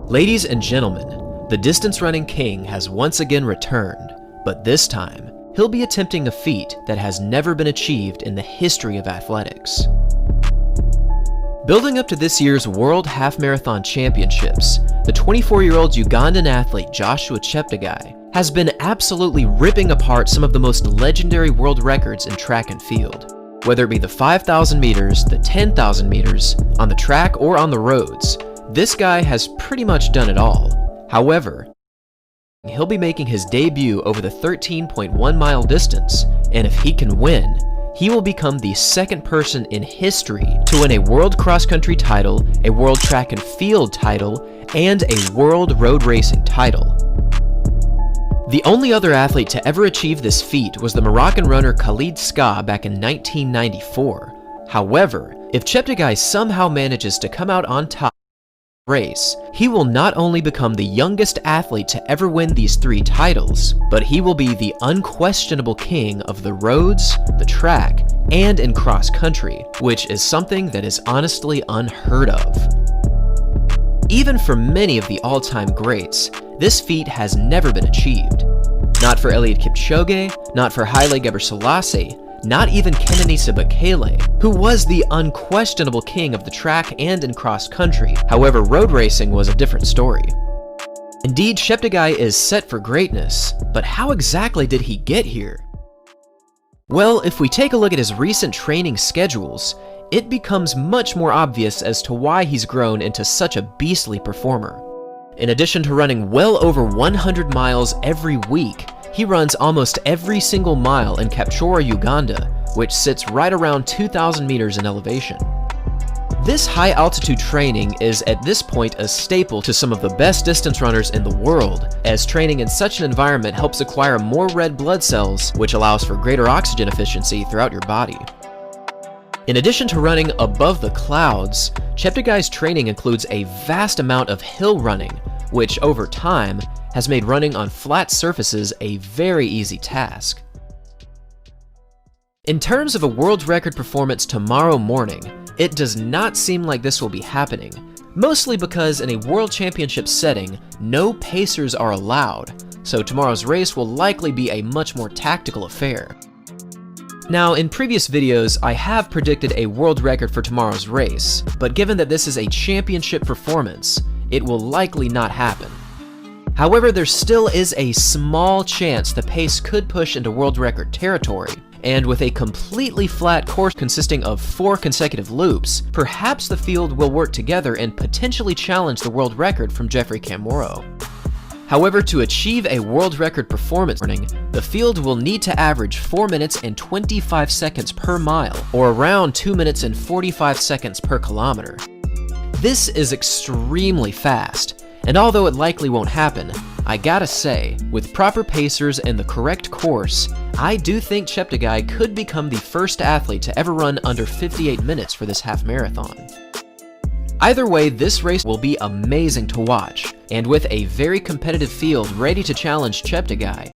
Ladies and gentlemen, the distance running king has once again returned, but this time, he'll be attempting a feat that has never been achieved in the history of athletics. Building up to this year's World Half Marathon Championships, the 24-year-old Ugandan athlete Joshua Cheptegei has been absolutely ripping apart some of the most legendary world records in track and field. Whether it be the 5,000 meters, the 10,000 meters, on the track or on the roads, this guy has pretty much done it all. However, he'll be making his debut over the 13.1 mile distance, and if he can win, he will become the second person in history to win a world cross-country title, a world track and field title, and a world road racing title. The only other athlete to ever achieve this feat was the Moroccan runner Khalid Ska back in 1994. However, if Cheptegei somehow manages to come out on top race, he will not only become the youngest athlete to ever win these 3 titles, but he will be the unquestionable king of the roads, the track, and in cross country, which is something that is honestly unheard of. Even for many of the all-time greats, this feat has never been achieved. Not for Eliud Cheptegei, not for Haile Gebrselassie, not even Kenenisa Bekele, who was the unquestionable king of the track and in cross country. However, road racing was a different story. Indeed, Cheptegei is set for greatness, but how exactly did he get here? Well, if we take a look at his recent training schedules, it becomes much more obvious as to why he's grown into such a beastly performer. In addition to running well over 100 miles every week, he runs almost every single mile in Kapchorwa, Uganda, which sits right around 2,000 meters in elevation. This high-altitude training is at this point a staple to some of the best distance runners in the world, as training in such an environment helps acquire more red blood cells, which allows for greater oxygen efficiency throughout your body. In addition to running above the clouds, Cheptegei's training includes a vast amount of hill running, which over time has made running on flat surfaces a very easy task. In terms of a world record performance tomorrow morning, it does not seem like this will be happening, mostly because in a world championship setting, no pacers are allowed, so tomorrow's race will likely be a much more tactical affair. Now, in previous videos, I have predicted a world record for tomorrow's race, but given that this is a championship performance, it will likely not happen. However, there still is a small chance the pace could push into world record territory, and with a completely flat course consisting of 4 consecutive loops, perhaps the field will work together and potentially challenge the world record from Geoffrey Kamworor. However, to achieve a world record performance, the field will need to average 4 minutes and 25 seconds per mile, or around 2 minutes and 45 seconds per kilometer. This is extremely fast, and although it likely won't happen, I gotta say, with proper pacers and the correct course, I do think Cheptegei could become the first athlete to ever run under 58 minutes for this half marathon. Either way, this race will be amazing to watch, and with a very competitive field ready to challenge Cheptegei,